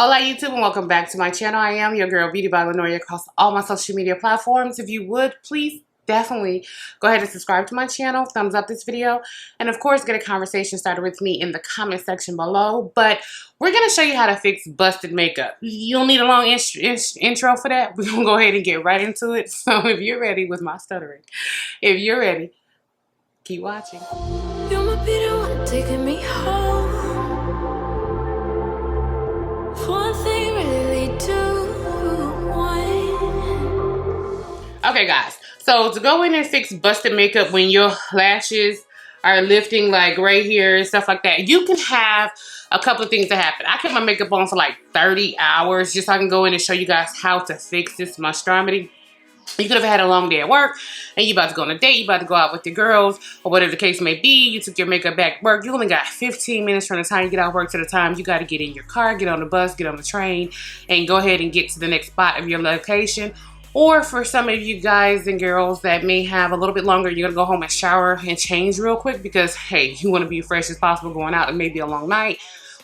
Hola YouTube and welcome back to my channel. I am your girl Beauty by Lenoria across all my social media platforms. If you would, please definitely go ahead and subscribe to my channel, thumbs up this video, and of course get a conversation started with me in the comment section below. But we're going to show you how to fix busted makeup. You don't need a long intro for that. We're going to go ahead and get right into it. So if you're ready with my stuttering, if you're ready, keep watching. You might be the one taking me home. One thing really do one. Okay guys, so to go in and fix busted makeup when your lashes are lifting like right here and stuff like that, you can have a couple of things that happen. I kept my makeup on for like 30 hours just so I can go in and show you guys how to fix this monstrosity. You could have had a long day at work and you about to go on a date, you about to go out with your girls or whatever the case may be. You took your makeup back to work. You only got 15 minutes from the time you get out of work to the time you got to get in your car, get on the bus, get on the train, and go ahead and get to the next spot of your location. Or for some of you guys and girls that may have a little bit longer, you're going to go home and shower and change real quick because, hey, you want to be as fresh as possible going out. It may be a long night.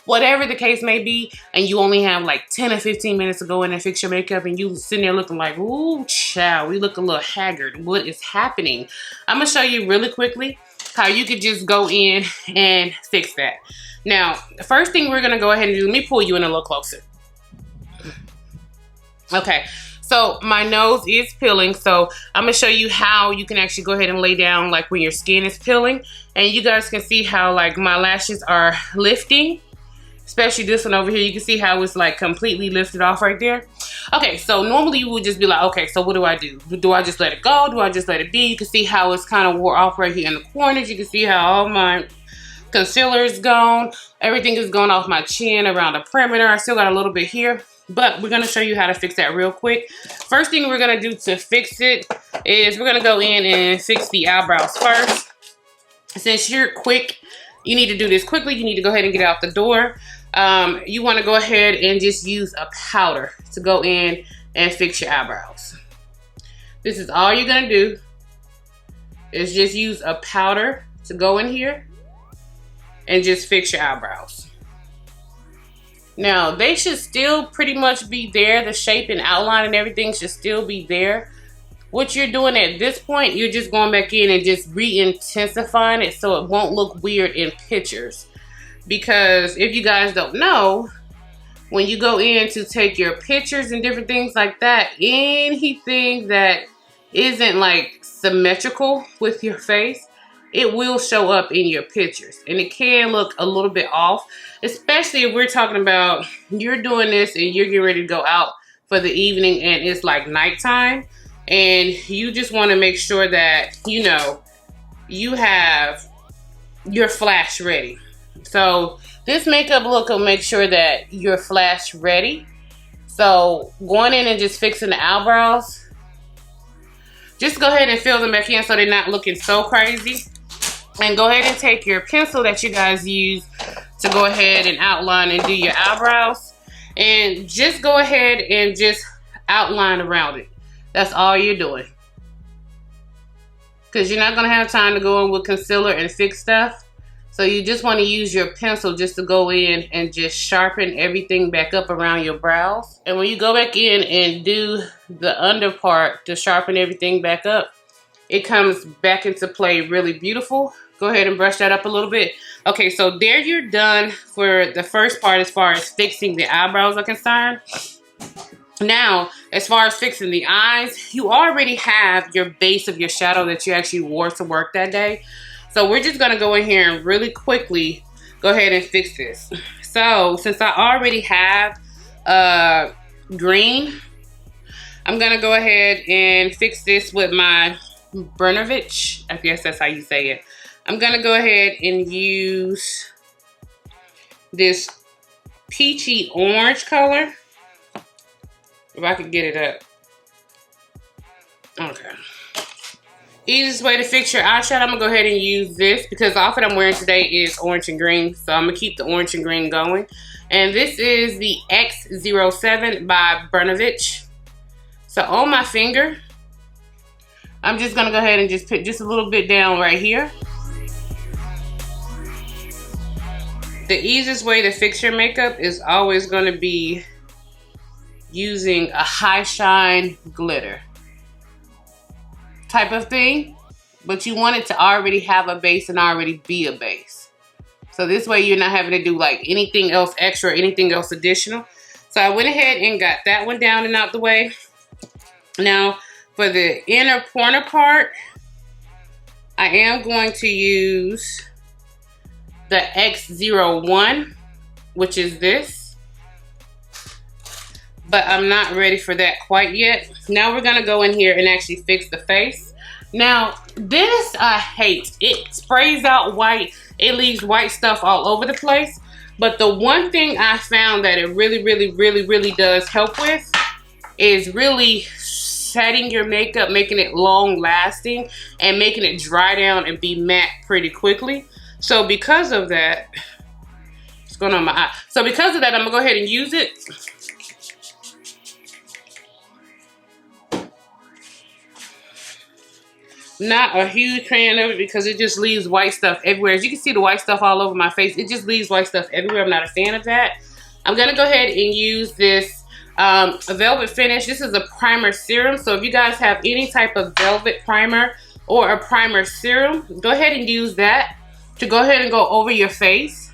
Whatever the case may be, and you only have like 10 or 15 minutes to go in and fix your makeup, and you sitting there looking like, ooh, child, we look a little haggard. What is happening? I'm going to show you really quickly how you could just go in and fix that. Now, the first thing we're going to go ahead and do, let me pull you in a little closer. Okay, so my nose is peeling, so I'm going to show you how you can actually go ahead and lay down like when your skin is peeling, and you guys can see how like my lashes are lifting. Especially this one over here, you can see how it's like completely lifted off right there. Okay, so normally you would just be like, okay, so what do I do? Do I just let it go? Do I just let it be? You can see how it's kind of wore off right here in the corners. You can see how all my concealer is gone. Everything is going off my chin around the perimeter. I still got a little bit here, but we're gonna show you how to fix that real quick. First thing we're gonna do to fix it is we're gonna go in and fix the eyebrows first. Since you're quick, you need to do this quickly. You need to go ahead and get out the door. You want to go ahead and just use a powder to go in and fix your eyebrows. This is all you're going to do is just use a powder to go in here and just fix your eyebrows. Now, they should still pretty much be there. The shape and outline and everything should still be there. What you're doing at this point, you're just going back in and just re-intensifying it so it won't look weird in pictures. Because if you guys don't know, when you go in to take your pictures and different things like that, anything that isn't like symmetrical with your face, it will show up in your pictures. And it can look a little bit off, especially if we're talking about you're doing this and you're getting ready to go out for the evening and it's like nighttime. And you just want to make sure that, you know, you have your flash ready. So this makeup look will make sure that you're flash ready. So going in and just fixing the eyebrows, just go ahead and fill them back in so they're not looking so crazy. And go ahead and take your pencil that you guys use to go ahead and outline and do your eyebrows. And just go ahead and just outline around it. That's all you're doing. Because you're not going to have time to go in with concealer and fix stuff. So you just want to use your pencil just to go in and just sharpen everything back up around your brows. And when you go back in and do the under part to sharpen everything back up, it comes back into play really beautiful. Go ahead and brush that up a little bit. Okay, so there you're done for the first part as far as fixing the eyebrows are concerned. Now, as far as fixing the eyes, you already have your base of your shadow that you actually wore to work that day. So we're just going to go in here and really quickly go ahead and fix this. So since I already have green, I'm going to go ahead and fix this with my Brnovich. I guess that's how you say it. I'm going to go ahead and use this peachy orange color. If I could get it up. Okay. Easiest way to fix your eyeshadow, I'm going to go ahead and use this because the outfit I'm wearing today is orange and green. So I'm going to keep the orange and green going. And this is the X07 by Brnovich. So on my finger, I'm just going to go ahead and just put just a little bit down right here. The easiest way to fix your makeup is always going to be using a high shine glitter type of thing, but you want it to already have a base and already be a base. So this way you're not having to do like anything else extra or anything else additional. So I went ahead and got that one down and out the way. Now for the inner corner part, I am going to use the X01, which is this. But I'm not ready for that quite yet. Now we're gonna go in here and actually fix the face. Now this I hate. It sprays out white. It leaves white stuff all over the place. But the one thing I found that it really does help with is really setting your makeup, making it long lasting, and making it dry down and be matte pretty quickly. So because of that, what's going on my eye? So because of that, I'm gonna go ahead and use it. Not a huge fan of it because it just leaves white stuff everywhere. As you can see the white stuff all over my face. It just leaves white stuff everywhere. I'm not a fan of that. I'm going to go ahead and use this velvet finish. This is a primer serum. So if you guys have any type of velvet primer or a primer serum, go ahead and use that to go ahead and go over your face.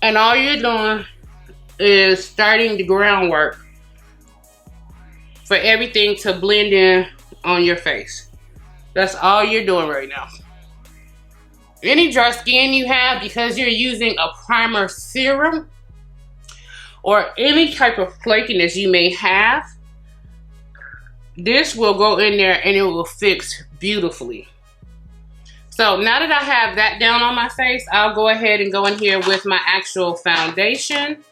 And all you're doing is starting the groundwork for everything to blend in on your face. That's all you're doing right now. Any dry skin you have, because you're using a primer serum or any type of flakiness you may have, this will go in there and it will fix beautifully. So now that I have that down on my face, I'll go ahead and go in here with my actual foundation.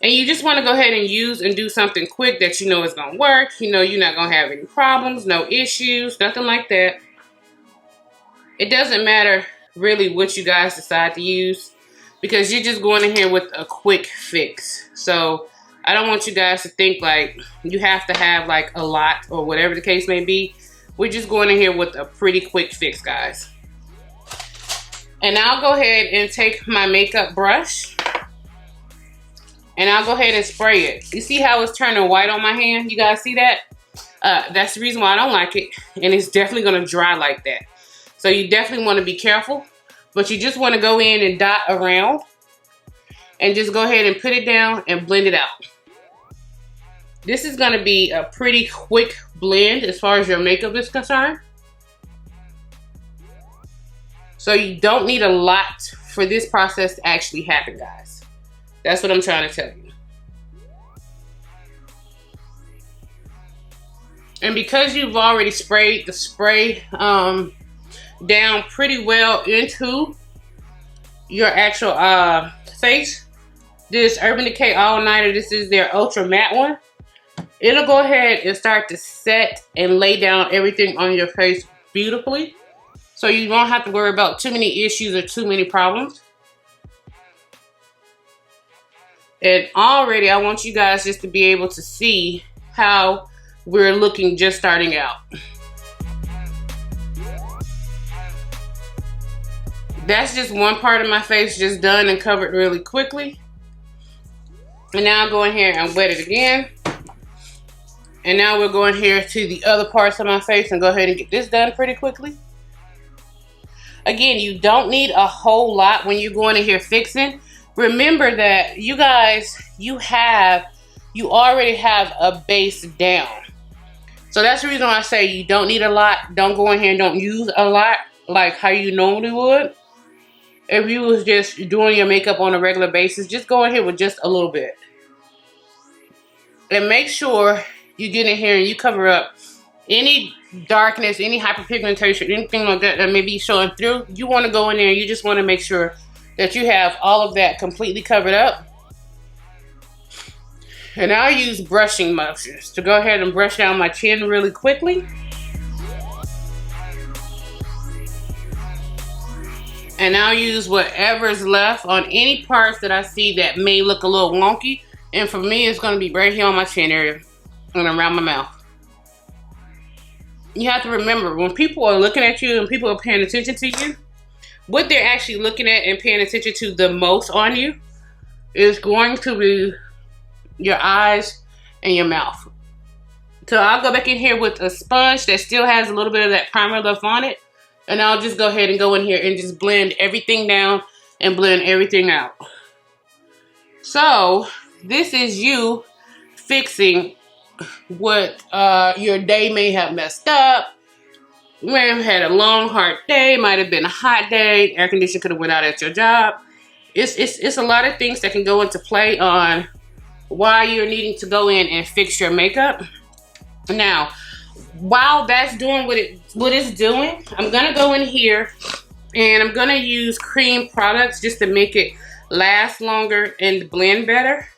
And you just want to go ahead and use and do something quick that you know is going to work. You know you're not going to have any problems, no issues, nothing like that. It doesn't matter really what you guys decide to use because you're just going in here with a quick fix. So I don't want you guys to think like you have to have like a lot or whatever the case may be. We're just going in here with a pretty quick fix, guys. And I'll go ahead and take my makeup brush. And I'll go ahead and spray it. You see how it's turning white on my hand? You guys see that? That's the reason why I don't like it. And it's definitely going to dry like that. So you definitely want to be careful. But you just want to go in and dot around. And just go ahead and put it down and blend it out. This is going to be a pretty quick blend as far as your makeup is concerned. So you don't need a lot for this process to actually happen, guys. That's what I'm trying to tell you. And because you've already sprayed the spray down pretty well into your actual face, this Urban Decay All Nighter, this is their Ultra Matte one. It'll go ahead and start to set and lay down everything on your face beautifully. So you don't have to worry about too many issues or too many problems. And already I want you guys just to be able to see how we're looking just starting out. That's just one part of my face just done and covered really quickly. And now I'll go in here and wet it again. And now we're going here to the other parts of my face and go ahead and get this done pretty quickly. Again, you don't need a whole lot when you're going in here fixing. Remember that you guys, you already have a base down. So that's the reason why I say you don't need a lot. Don't go in here and don't use a lot like how you normally would. If you was just doing your makeup on a regular basis, just go in here with just a little bit. And make sure you get in here and you cover up any darkness, any hyperpigmentation, anything like that that may be showing through. You want to go in there and you just want to make sure that you have all of that completely covered up. And I'll use brushing motions to go ahead and brush down my chin really quickly. And I'll use whatever's left on any parts that I see that may look a little wonky. And for me, it's going to be right here on my chin area and around my mouth. You have to remember, when people are looking at you and people are paying attention to you, what they're actually looking at and paying attention to the most on you is going to be your eyes and your mouth. So I'll go back in here with a sponge that still has a little bit of that primer left on it. And I'll just go ahead and go in here and just blend everything down and blend everything out. So this is you fixing what your day may have messed up. You may have had a long, hard day. Might have been a hot day. Air conditioner could have went out at your job. It's a lot of things that can go into play on why you're needing to go in and fix your makeup. Now, while that's doing what it's doing, I'm gonna go in here and I'm gonna use cream products just to make it last longer and blend better.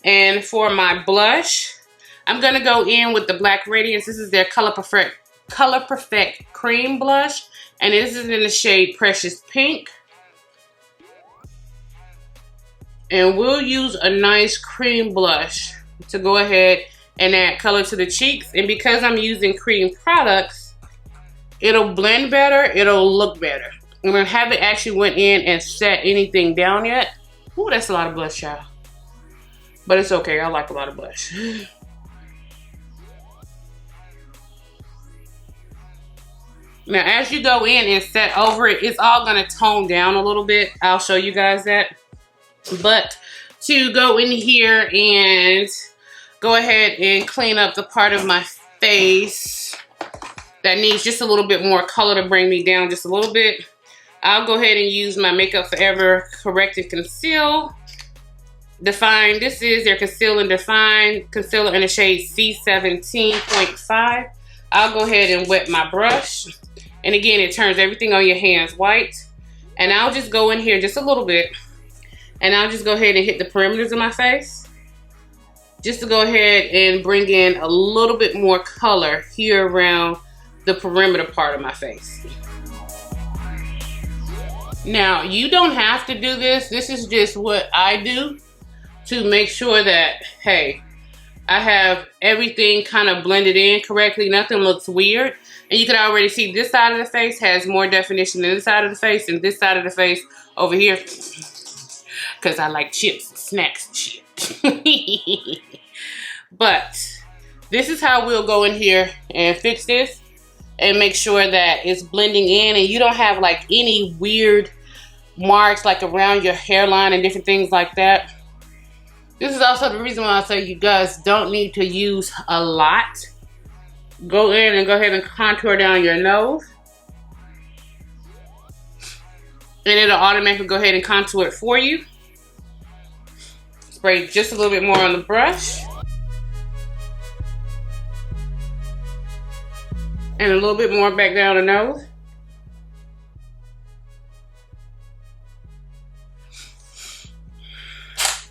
And for my blush, I'm gonna go in with the Black Radiance. This is their Color Perfect Cream Blush, and this is in the shade Precious Pink. And we'll use a nice cream blush to go ahead and add color to the cheeks. And because I'm using cream products, it'll blend better, it'll look better. And I haven't actually went in and set anything down yet. Ooh, that's a lot of blush, y'all. But it's okay, I like a lot of blush. Now, as you go in and set over it, it's all gonna tone down a little bit. I'll show you guys that. But to go in here and go ahead and clean up the part of my face that needs just a little bit more color to bring me down just a little bit, I'll go ahead and use my Makeup Forever Correct and Conceal Define. This is their Conceal and Define Concealer in the shade C17.5. I'll go ahead and wet my brush. And again, it turns everything on your hands white. And I'll just go in here just a little bit. And I'll just go ahead and hit the perimeters of my face. Just to go ahead and bring in a little bit more color here around the perimeter part of my face. Now, you don't have to do this. This is just what I do to make sure that, hey, I have everything kind of blended in correctly. Nothing looks weird. And you can already see this side of the face has more definition than this side of the face, and this side of the face over here, because I like chips and snacks and shit. But this is how we'll go in here and fix this and make sure that it's blending in and you don't have like any weird marks like around your hairline and different things like that. This is also the reason why I say you guys don't need to use a lot. Go in and go ahead and contour down your nose. And it'll automatically go ahead and contour it for you. Spray just a little bit more on the brush. And a little bit more back down the nose.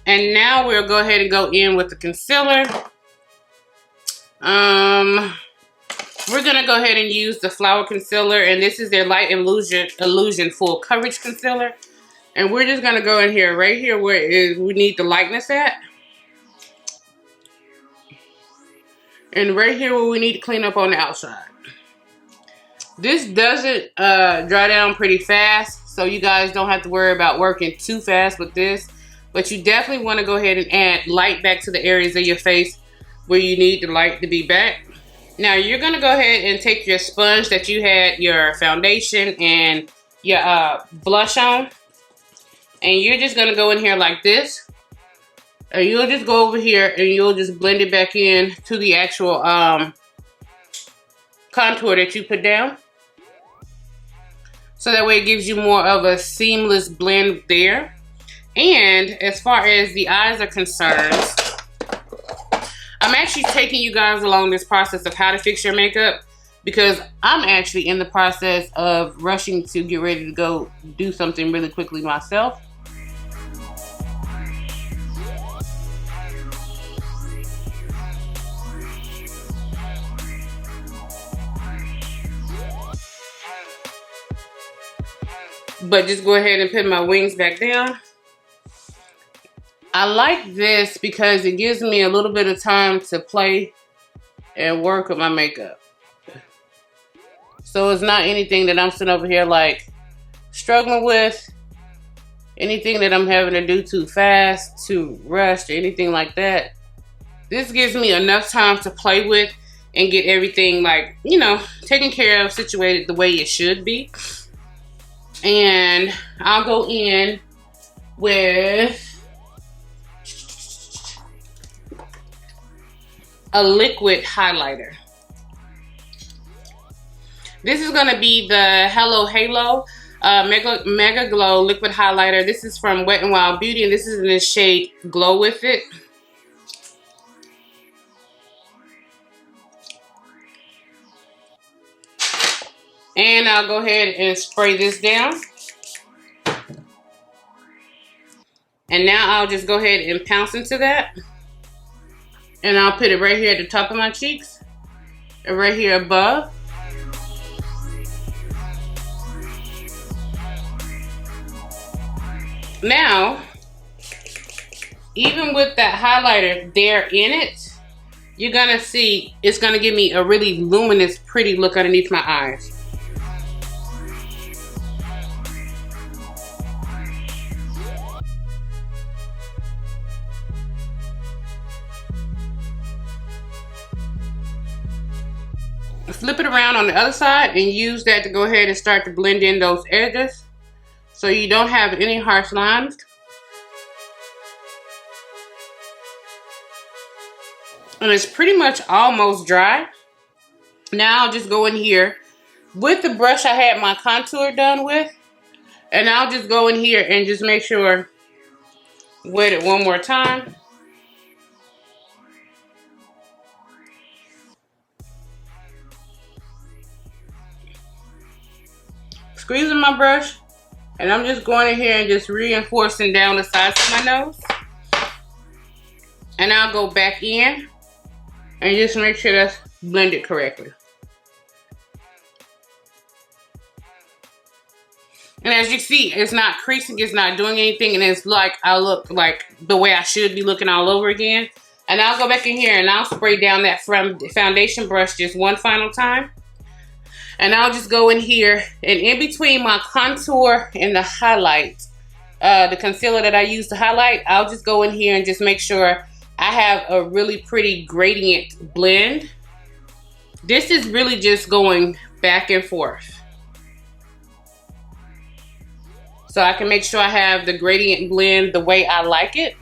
And now we'll go ahead and go in with the concealer. We're gonna go ahead and use the Flower Concealer, and this is their Light Illusion Full Coverage Concealer. And we're just gonna go in here, right here where we need the lightness at. And right here where we need to clean up on the outside. This doesn't dry down pretty fast, so you guys don't have to worry about working too fast with this. But you definitely want to go ahead and add light back to the areas of your face where you need the light to be back. Now you're going to go ahead and take your sponge that you had your foundation and your blush on. And you're just going to go in here like this. And you'll just go over here and you'll just blend it back in to the actual contour that you put down. So that way it gives you more of a seamless blend there. And as far as the eyes are concerned, I'm actually taking you guys along this process of how to fix your makeup because I'm actually in the process of rushing to get ready to go do something really quickly myself. But just go ahead and put my wings back down. I like this because it gives me a little bit of time to play and work with my makeup. So it's not anything that I'm sitting over here like struggling with, anything that I'm having to do too fast, too rushed, or anything like that, this gives me enough time to play with and get everything, like, you know, taken care of, situated the way it should be. And I'll go in with a liquid highlighter. This is going to be the Hello Halo Mega Glow Liquid Highlighter. This is from Wet n Wild Beauty, and this is in the shade Glow With It. And I'll go ahead and spray this down. And now I'll just go ahead and pounce into that. And I'll put it right here at the top of my cheeks, and right here above. Now, even with that highlighter there in it, you're gonna see it's gonna give me a really luminous, pretty look underneath my eyes. Flip it around on the other side and use that to go ahead and start to blend in those edges, so you don't have any harsh lines. And it's pretty much almost dry. Now I'll just go in here with the brush I had my contour done with, and I'll just go in here and just make sure, wet it one more time. Squeezing my brush, and I'm just going in here and just reinforcing down the sides of my nose. And I'll go back in and just make sure that's blended correctly. And as you see, it's not creasing, it's not doing anything, and it's like I look like the way I should be looking all over again. And I'll go back in here and I'll spray down that foundation brush just one final time. And I'll just go in here, and in between my contour and the highlight, the concealer that I use to highlight, I'll just go in here and just make sure I have a really pretty gradient blend. This is really just going back and forth, so I can make sure I have the gradient blend the way I like it.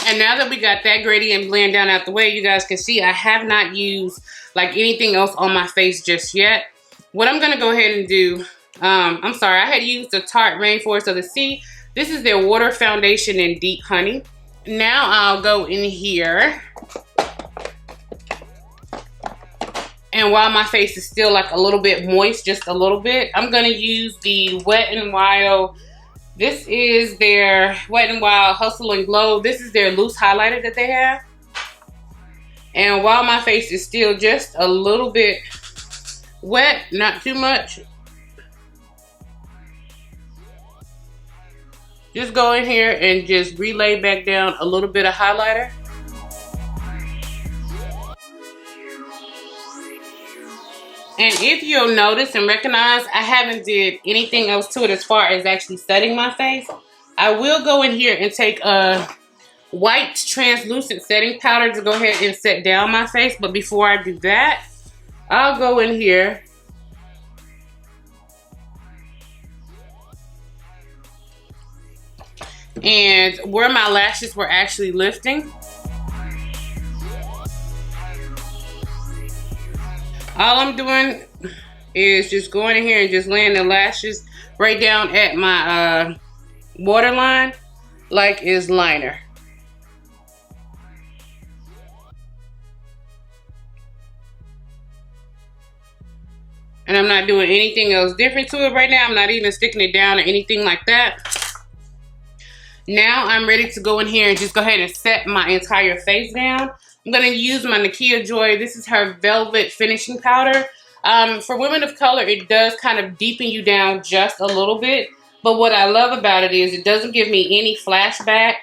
And now that we got that gradient blend down out the way, you guys can see I have not used like anything else on my face just yet. What I'm gonna go ahead and do, I'm sorry, I had used the Tarte Rainforest of the Sea. This is their water foundation in Deep Honey. Now I'll go in here, and while my face is still like a little bit moist, just a little bit, I'm gonna use the Wet n Wild. This is their Wet n Wild Hustle and Glow. This is their loose highlighter that they have. And while my face is still just a little bit wet, not too much, just go in here and just relay back down a little bit of highlighter. And if you'll notice and recognize, I haven't did anything else to it as far as actually setting my face. I will go in here and take a white translucent setting powder to go ahead and set down my face. But before I do that, I'll go in here and where my lashes were actually lifting, all I'm doing is just going in here and just laying the lashes right down at my waterline like it's liner. And I'm not doing anything else different to it right now. I'm not even sticking it down or anything like that. Now I'm ready to go in here and just go ahead and set my entire face down. I'm going to use my Nakia Joy. This is her Velvet Finishing Powder. For women of color, it does kind of deepen you down just a little bit. But what I love about it is it doesn't give me any flashback.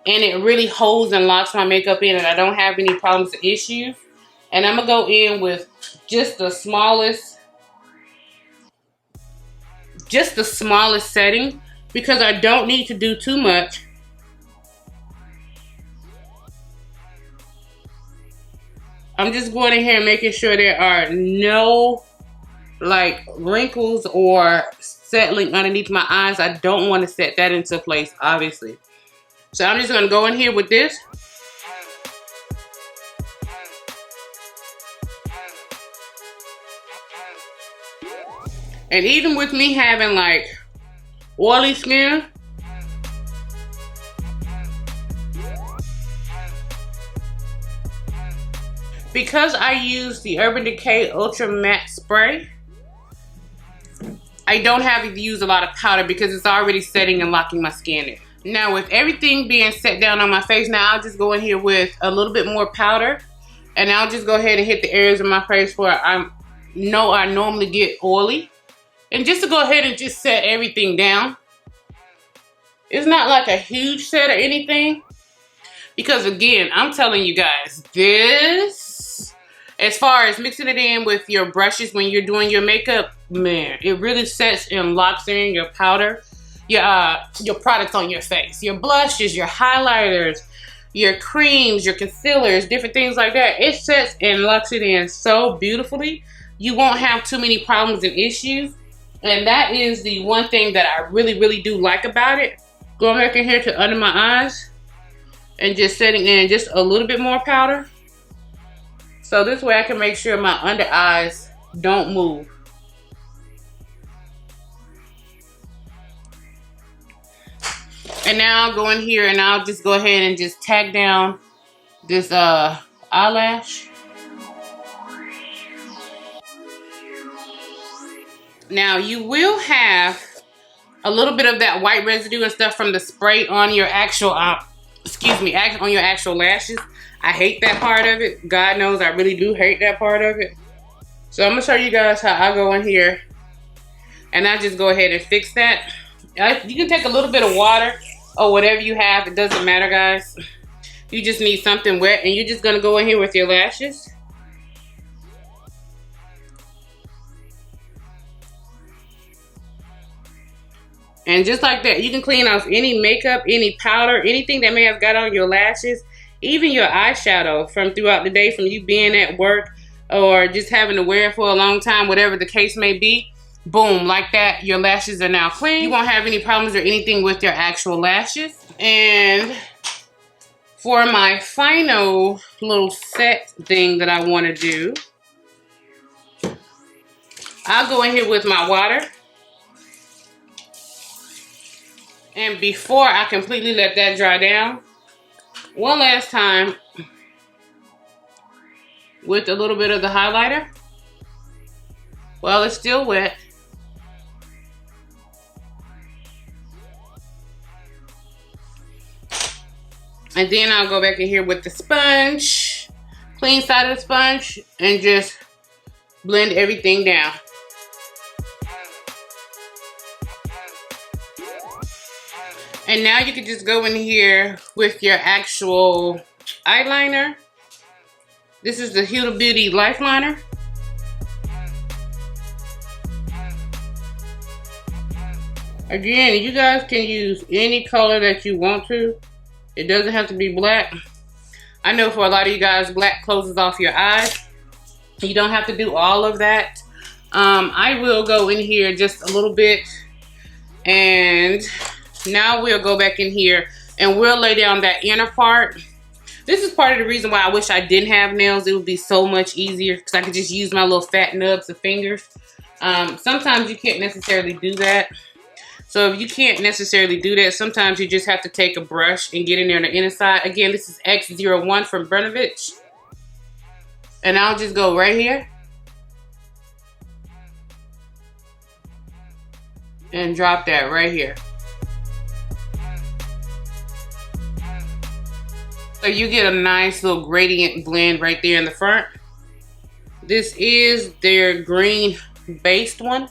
and it really holds and locks my makeup in, and I don't have any problems or issues. And I'm gonna go in with just the smallest setting because I don't need to do too much. I'm just going in here and making sure there are no like wrinkles or settling underneath my eyes. I don't want to set that into place, obviously. So I'm just going to go in here with this. And even with me having like oily skin, because I use the Urban Decay Ultra Matte Spray, I don't have to use a lot of powder because it's already setting and locking my skin in. Now with everything being set down on my face, now I'll just go in here with a little bit more powder, and I'll just go ahead and hit the areas of my face where I know I normally get oily. And just to go ahead and just set everything down. It's not like a huge set or anything, because again, I'm telling you guys, this, as far as mixing it in with your brushes when you're doing your makeup, man, it really sets and locks in your powder, your products on your face, your blushes, your highlighters, your creams, your concealers, different things like that. It sets and locks it in so beautifully. You won't have too many problems and issues. And that is the one thing that I really, really do like about it. Going back in here to under my eyes and just setting in just a little bit more powder. So this way I can make sure my under eyes don't move. And now I'll go in here and I'll just go ahead and just tag down this eyelash. Now you will have a little bit of that white residue and stuff from the spray on your actual, on your actual lashes. I hate that part of it. God knows I really do hate that part of it. So I'm gonna show you guys how I go in here and I just go ahead and fix that. You can take a little bit of water or whatever you have. It doesn't matter, guys. You just need something wet, and you're just gonna go in here with your lashes. And just like that, you can clean off any makeup, any powder, anything that may have got on your lashes, even your eyeshadow from throughout the day, from you being at work or just having to wear it for a long time, whatever the case may be. Boom, like that, your lashes are now clean. You won't have any problems or anything with your actual lashes. And for my final little set thing that I want to do, I'll go in here with my water. And before I completely let that dry down, one last time with a little bit of the highlighter while it's still wet. And then I'll go back in here with the sponge, clean side of the sponge, and just blend everything down. And now you can just go in here with your actual eyeliner. This is the Huda Beauty Lifeliner. Again, you guys can use any color that you want to. It doesn't have to be black. I know for a lot of you guys, black closes off your eyes. You don't have to do all of that. I will go in here just a little bit, and now we'll go back in here and we'll lay down that inner part. This is part of the reason why I wish I didn't have nails. It would be so much easier because I could just use my little fat nubs of fingers. Sometimes you can't necessarily do that. So if you can't necessarily do that, sometimes you just have to take a brush and get in there on the inner side. Again, this is X01 from Brnovich. And I'll just go right here and drop that right here. So you get a nice little gradient blend right there in the front. This is their green based one.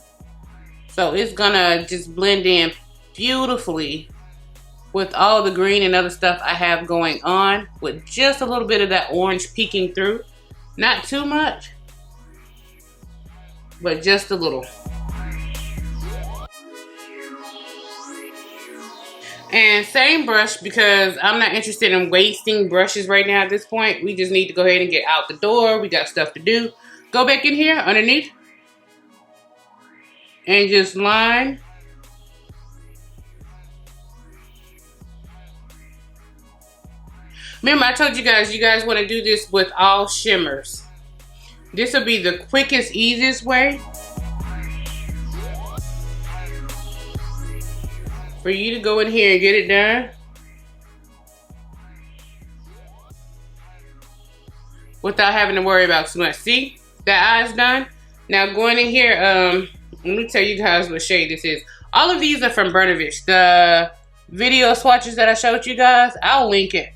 So it's gonna just blend in beautifully with all the green and other stuff I have going on, with just a little bit of that orange peeking through. Not too much, but just a little. And same brush, because I'm not interested in wasting brushes right now at this point. We just need to go ahead and get out the door. We got stuff to do. Go back in here underneath and just line. Remember, I told you guys want to do this with all shimmers. This will be the quickest, easiest way for you to go in here and get it done without having to worry about too much. See, that eye's done. Now going in here, let me tell you guys what shade this is. All of these are from Bernovich. The video swatches that I showed you guys, I'll link it.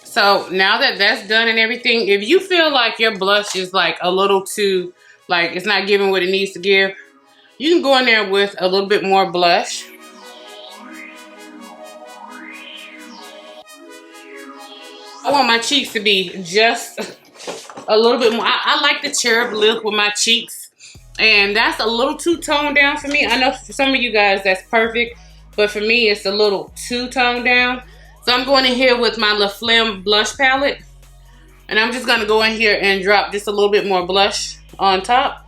So now that that's done and everything, if you feel like your blush is like a little too, like it's not giving what it needs to give, you can go in there with a little bit more blush. I want my cheeks to be just a little bit more. I like the cherub look with my cheeks, and that's a little too toned down for me. I know for some of you guys that's perfect, but for me it's a little too toned down. So I'm going in here with my La Femme blush palette, and I'm just gonna go in here and drop just a little bit more blush on top.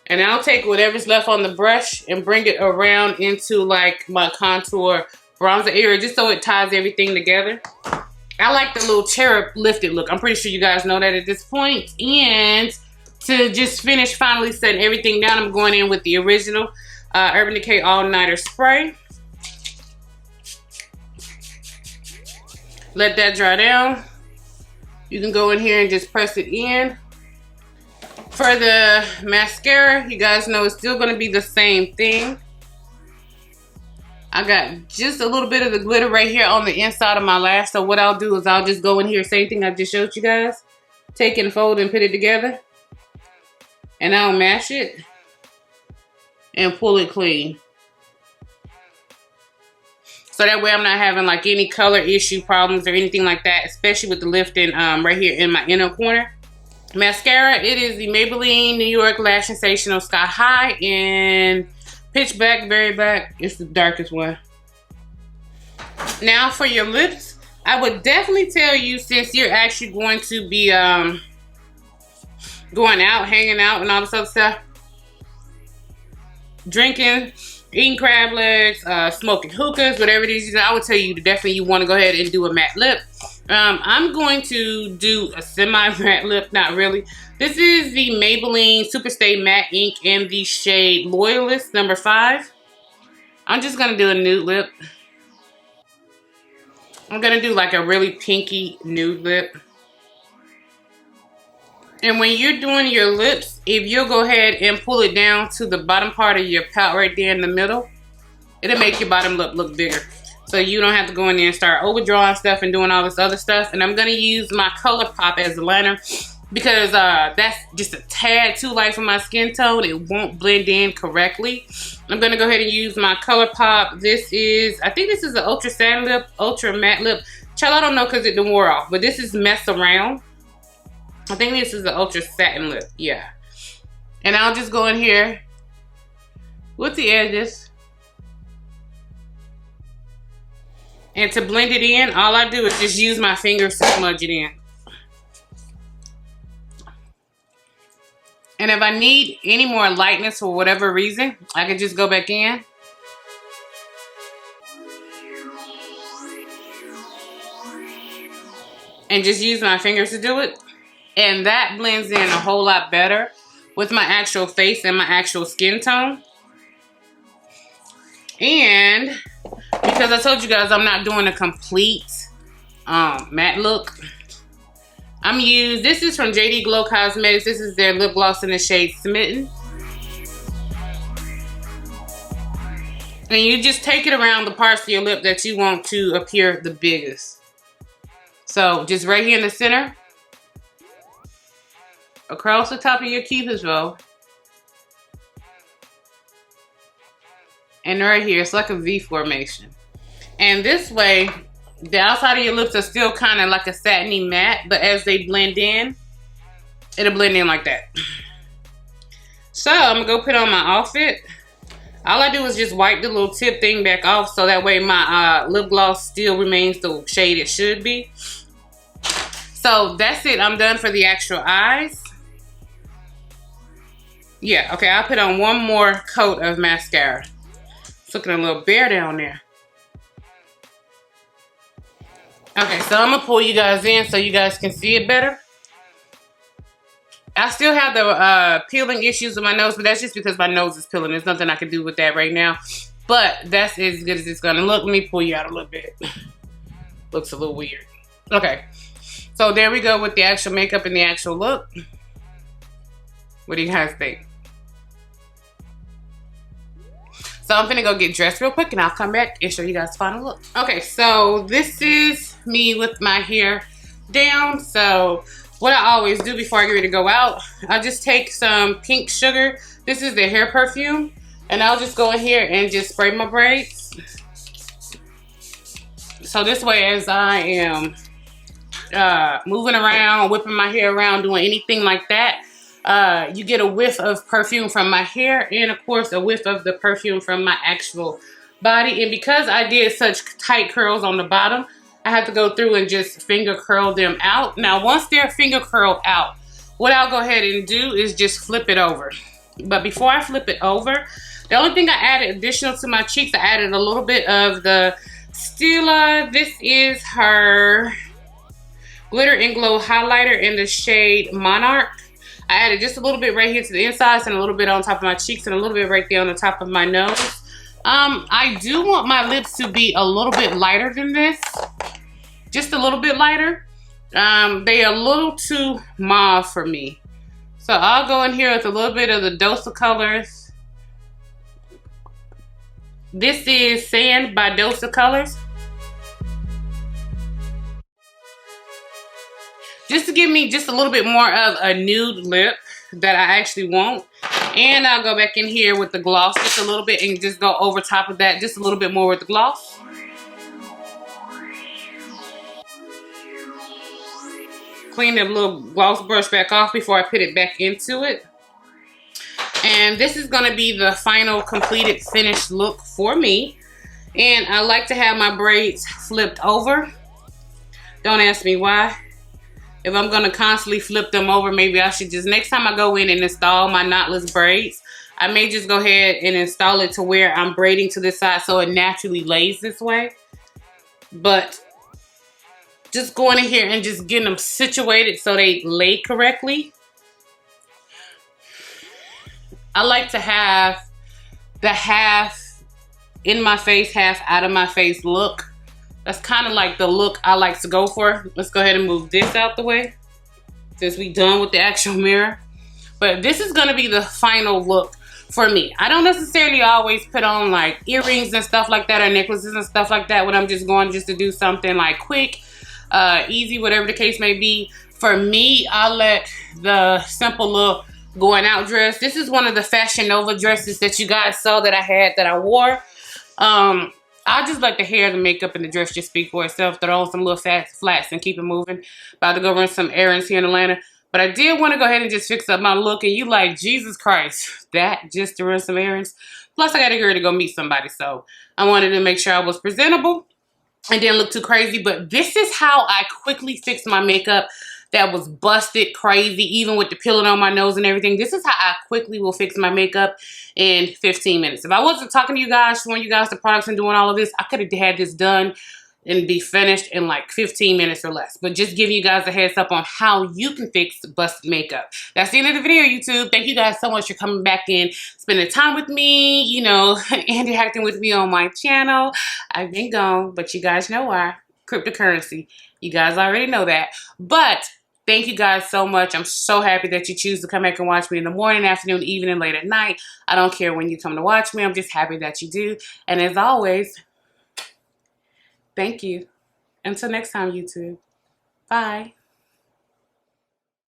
And I'll take whatever's left on the brush and bring it around into like my contour bronzer area, just so it ties everything together. I like the little cherub lifted look. I'm pretty sure you guys know that at this point. And to just finish finally setting everything down, I'm going in with the original Urban Decay All Nighter Spray. Let that dry down. You can go in here and just press it in. For the mascara, you guys know it's still gonna be the same thing. I got just a little bit of the glitter right here on the inside of my lash. So what I'll do is I'll just go in here, same thing I just showed you guys. Take and fold and put it together. And I'll mash it and pull it clean. So that way I'm not having like any color issue problems or anything like that, especially with the lifting right here in my inner corner. Mascara, it is the Maybelline New York Lash Sensational Sky High in Pitch Black, Very Black. It's the darkest one. Now for your lips, I would definitely tell you, since you're actually going to be going out, hanging out, and all this other stuff, drinking, eating crab legs, smoking hookahs, whatever it is, I would tell you definitely you want to go ahead and do a matte lip. I'm going to do a semi-matte lip, not really. This is the Maybelline Superstay Matte Ink in the shade Loyalist number 5. I'm just going to do a nude lip. I'm going to do like a really pinky nude lip. And when you're doing your lips, if you'll go ahead and pull it down to the bottom part of your palette right there in the middle, it'll make your bottom lip look bigger. So you don't have to go in there and start overdrawing stuff and doing all this other stuff. And I'm going to use my ColourPop as a liner because that's just a tad too light for my skin tone. It won't blend in correctly. I'm going to go ahead and use my ColourPop. This is, I think this is an Ultra Satin Lip, Ultra Matte Lip. Child, I don't know because it didn't wear off. But this is Mess Around. I think this is the Ultra Satin Lip. Yeah. And I'll just go in here with the edges. And to blend it in, all I do is just use my fingers to smudge it in. And if I need any more lightness for whatever reason, I can just go back in. And just use my fingers to do it. And that blends in a whole lot better with my actual face and my actual skin tone. And because I told you guys I'm not doing a complete matte look, this is from JD Glow Cosmetics. This is their lip gloss in the shade Smitten. And you just take it around the parts of your lip that you want to appear the biggest. So just right here in the center, across the top of your cupid's bow, and right here, it's like a V formation. And this way, the outside of your lips are still kind of like a satiny matte, but as they blend in, it'll blend in like that. So I'm gonna go put on my outfit. All I do is just wipe the little tip thing back off so that way my lip gloss still remains the shade it should be. So that's it, I'm done for the actual eyes. Yeah, okay, I'll put on one more coat of mascara. It's looking a little bare down there. Okay, so I'm gonna pull you guys in so you guys can see it better. I still have the peeling issues with my nose, but that's just because my nose is peeling. There's nothing I can do with that right now. But that's as good as it's gonna look. Let me pull you out a little bit. Looks a little weird. Okay, so there we go with the actual makeup and the actual look. What do you guys think? So I'm gonna go get dressed real quick and I'll come back and show you guys the final look. Okay, so this is me with my hair down. So what I always do before I get ready to go out, I'll just take some pink sugar. This is the hair perfume. And I'll just go in here and just spray my braids. So this way, as I am moving around, whipping my hair around, doing anything like that, you get a whiff of perfume from my hair and of course a whiff of the perfume from my actual body. And because I did such tight curls on the bottom, I have to go through and just finger curl them out. Now once they're finger curled out, what I'll go ahead and do is just flip it over. But before I flip it over, the only thing I added additional to my cheeks, I added a little bit of the Stila. This is her Glitter and Glow highlighter in the shade Monarch. I added just a little bit right here to the insides and a little bit on top of my cheeks and a little bit right there on the top of my nose. I do want my lips to be a little bit lighter than this. Just a little bit lighter. They are a little too mauve for me. So I'll go in here with a little bit of the Dose of Colors. This is Sand by Dose of Colors. Just to give me just a little bit more of a nude lip that I actually want. And I'll go back in here with the gloss just a little bit and just go over top of that just a little bit more with the gloss. Clean the little gloss brush back off before I put it back into it. And this is going to be the final completed finished look for me. And I like to have my braids flipped over. Don't ask me why. If I'm going to constantly flip them over, maybe I should just, next time I go in and install my knotless braids, I may just go ahead and install it to where I'm braiding to this side so it naturally lays this way. But just going in here and just getting them situated so they lay correctly. I like to have the half in my face, half out of my face look. That's kind of like the look I like to go for. Let's go ahead and move this out the way since we done with the actual mirror. But this is going to be the final look for me. I don't necessarily always put on like earrings and stuff like that or necklaces and stuff like that when I'm just going just to do something like quick, easy, whatever the case may be. For me, I let the simple look going out dress. This is one of the Fashion Nova dresses that you guys saw that I had that I wore. I just like the hair, the makeup, and the dress just speak for itself. Throw on some little flats and keep it moving. About to go run some errands here in Atlanta. But I did want to go ahead and just fix up my look. And you like, Jesus Christ, that just to run some errands? Plus, I got to get ready to go meet somebody. So I wanted to make sure I was presentable and didn't look too crazy. But this is how I quickly fixed my makeup that was busted crazy, even with the peeling on my nose and everything. This is how I quickly will fix my makeup in 15 minutes. If I wasn't talking to you guys, showing you guys the products and doing all of this, I could have had this done and be finished in like 15 minutes or less. But just giving you guys a heads up on how you can fix busted makeup. That's the end of the video, YouTube. Thank you guys so much for coming back in, spending time with me, you know, interacting with me on my channel. I've been gone, but you guys know why. Cryptocurrency. You guys already know that. But Thank you guys so much. I'm so happy that you choose to come back and watch me in the morning, afternoon, evening, late at night. I don't care when you come to watch me. I'm just happy that you do. And as always, thank you. Until next time, YouTube. Bye.